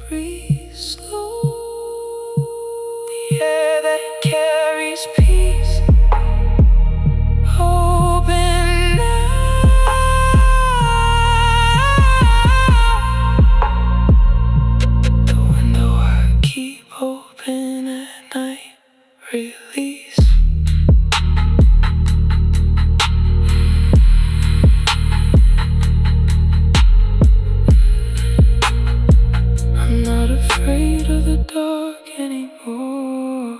Breathe slow, the air that carries peace. Open now. The window I keep open at night, release. I'm not afraid of the dark anymore.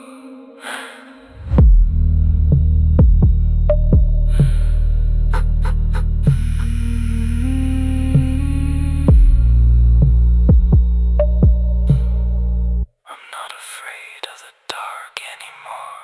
I'm not afraid of the dark anymore.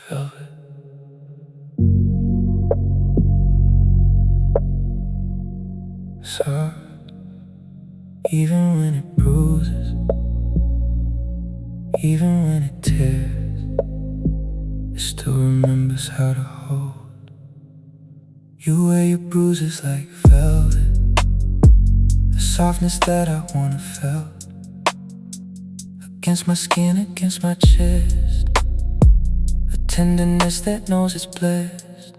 Velvet. Soft, even when it bruises, even when it tears, it still remembers how to hold. You wear your bruises like velvet, the softness that I wanna feel. Against my skin, against my chest, a tenderness that knows it's blessed.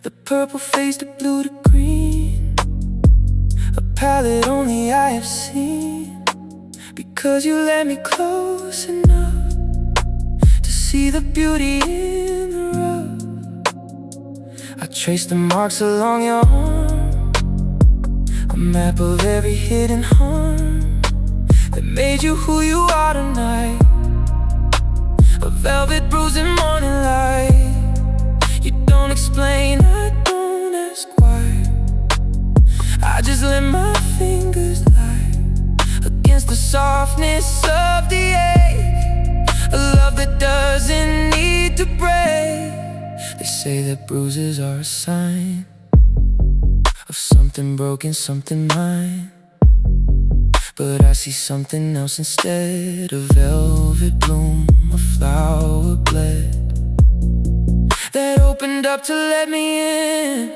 The purple fades to blue to green, a palette only I have seen. Because you let me close enough to see the beauty in the rough. I trace the marks along your arm, a map of every hidden harm that made you who you are tonight. A velvet bruise in morning light. You don't explain, I don't ask why. I just let my fingers lie against the softness of the ache. A love that doesn't need to break. They say that bruises are a sign of something broken, something mine. But I see something else instead. A velvet bloom, a flower bled that opened up to let me in.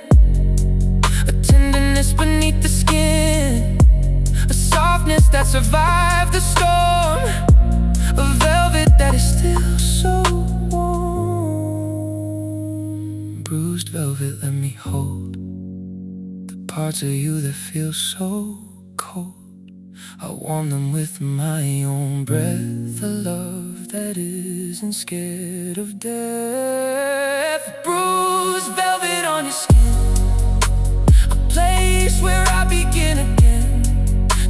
A tenderness beneath the skin, a softness that survived the storm. velvet, let me hold the parts of you that feel so cold. I warm them with my own breath, a love that isn't scared of death. Bruised velvet on your skin, a place where I begin again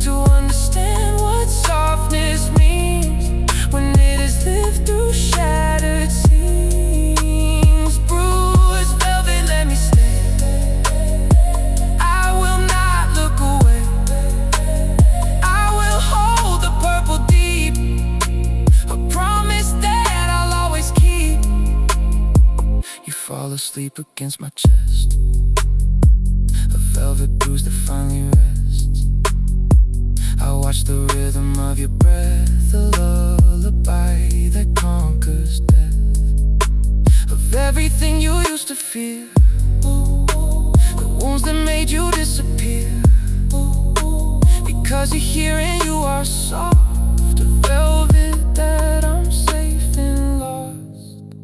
to understand what softness means when it is lived through shattered seams. Bruised velvet, let me stay. I will not look away. I will hold the purple deep, a promise that I'll always keep. You fall asleep against my chest, a velvet bruise that finally rests. I watch the rhythm of your breath, a lullaby that conquers death. Of everything you used to fear, the wounds that made you disappear. Because you're here and you are soft, a velvet that I'm safe and lost.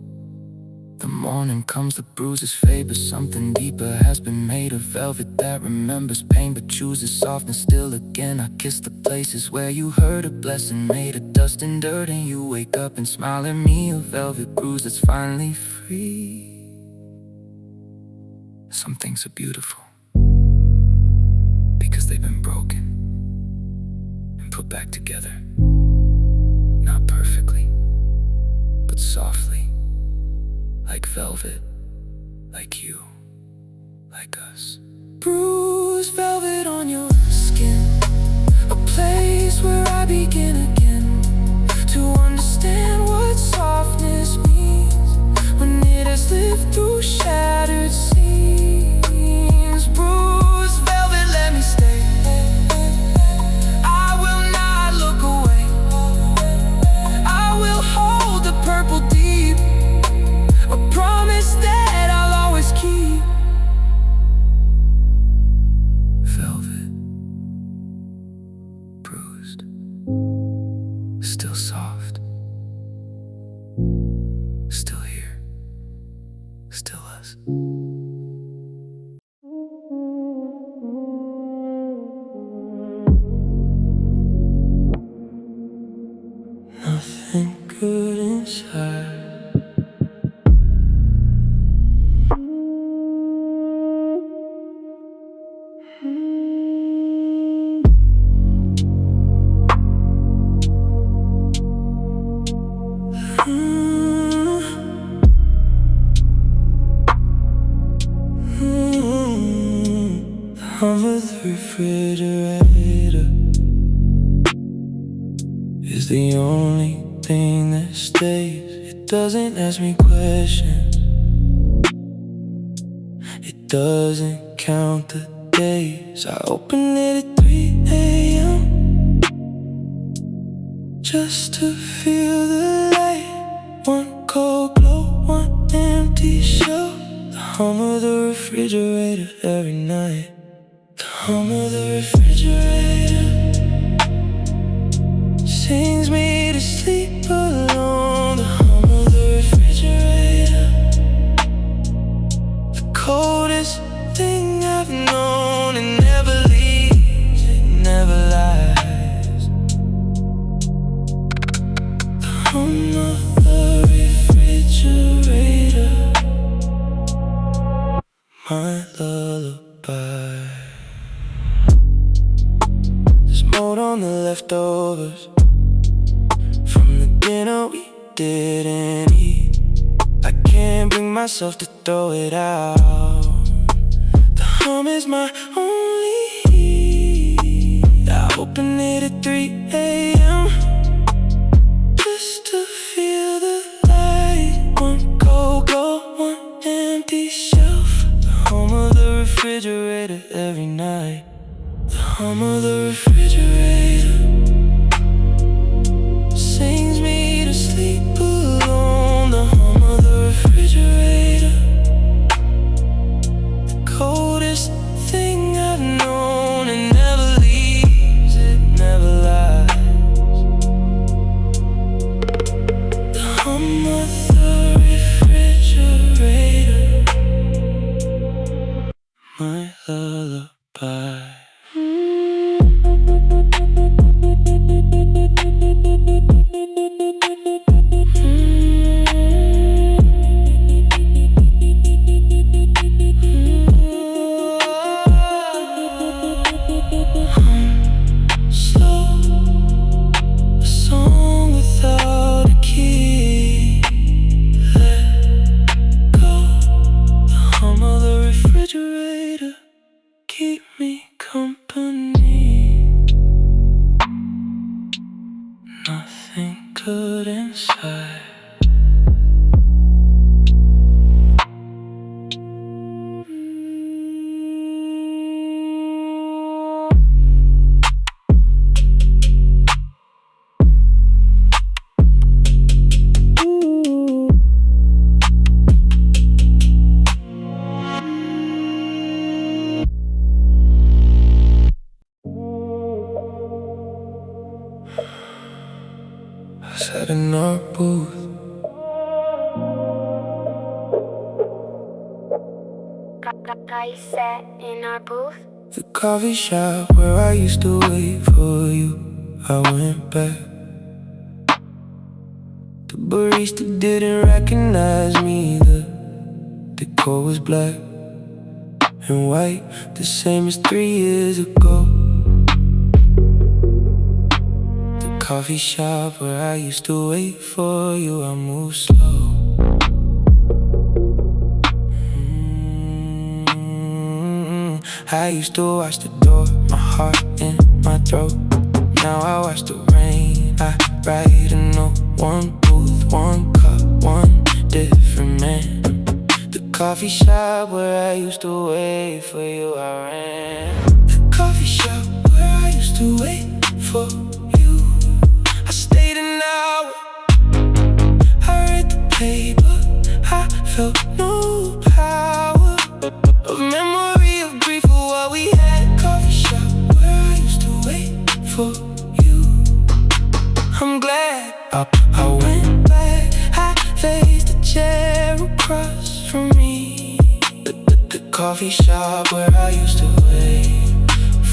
The morning comes, the bruises fade, but something deeper has been made. A velvet that remembers pain but chooses softness still again. I kiss the places where you heard a blessing made of dust and dirt, and you wake up and smile at me. A velvet bruise that's finally free. Some things are beautiful because they've been broken and put back together, not perfectly, but softly. Like velvet, like you, like us. Bruised velvet on your skin, a place where I begin again to understand what softness means when it has lived through shattered seams. Bruised velvet, let me stay. I will not look away. I will hold the purple deep, a promise that I'll always keep. Velvet, bruised, still soft, still here, still us. Nothing good inside. The hum of the refrigerator is the only thing that stays. It doesn't ask me questions, it doesn't count the days. I open it at 3 a.m. just to feel the light. One cold glow, one empty shell. The hum of the refrigerator every night. The hum of the refrigerator sings me to sleep alone. The hum of the refrigerator, the coldest thing I've known. It never leaves, it never lies. The hum of the refrigerator, my lullaby. There's mold on the leftovers from the dinner we didn't eat. I can't bring myself to throw it out. The hum is my only heat. I open it at 3 a.m. just to feel the light. One cold glow, one empty shelf. The hum of the refrigerator every night. The hum of the refrigerator sings me to sleep alone. The hum of the refrigerator, the coldest thing I've known. It never leaves, it never lies. The hum of the refrigerator, nothing good inside. I sat in our booth, I sat in our booth. the coffee shop where I used to wait for you. I went back. The barista didn't recognize me. The decor was black and white, the same as 3 years ago. The coffee shop where I used to wait for you. I moved slow. I used to watch the door, my heart in my throat. Now I watch the rain, I write a note. One booth, one cup, one different man. The coffee shop where I used to wait for you, I ran. The coffee shop where I used to wait for you. I stayed an hour, I read the paper, I felt no power. A memory of grief for what we had. Coffee shop where I used to wait for you. I'm glad I went back. I faced the chair across from me. The coffee shop where I used to wait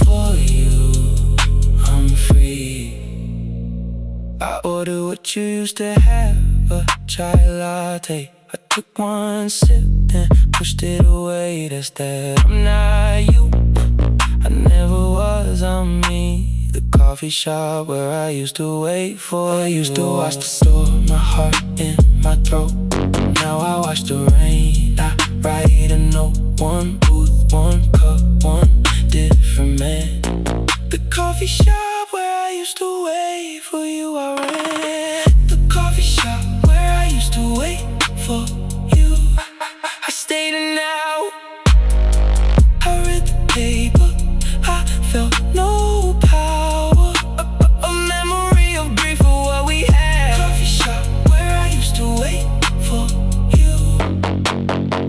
for you. I'm free. I ordered what you used to have, a chai latte. I took one sip, then pushed it away. That's that. I'm not you, I never was. I'm me. The coffee shop where I used to wait for you. I used to watch the store, my heart in my throat. Now I watch the rain, I write a note. One booth, one cup, one different man. The coffee shop where I used to wait for you, I ran. The coffee shop where I used to wait for you. I stayed an hour, I read the paper, I felt no power. A memory of grief for what we had. Coffee shop where I used to wait for you.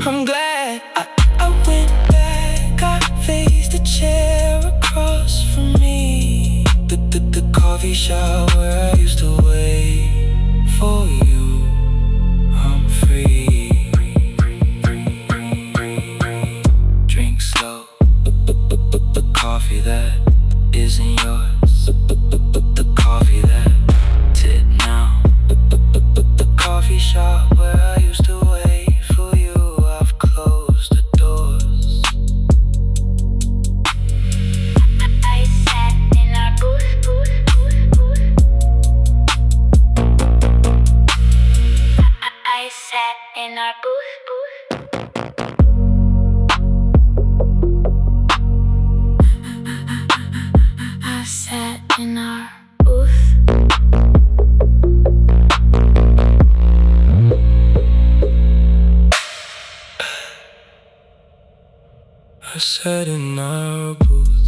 I'm glad I went back. I faced the chair across from me. The coffee shop where I used to wait for you. I'm free. Drink slow, the coffee that isn't yours. The coffee that did now. The coffee shop where I used to wait for you. I've closed the doors. I sat in our booth. I sat in our booth. I sat in our booth. I sat in our booth.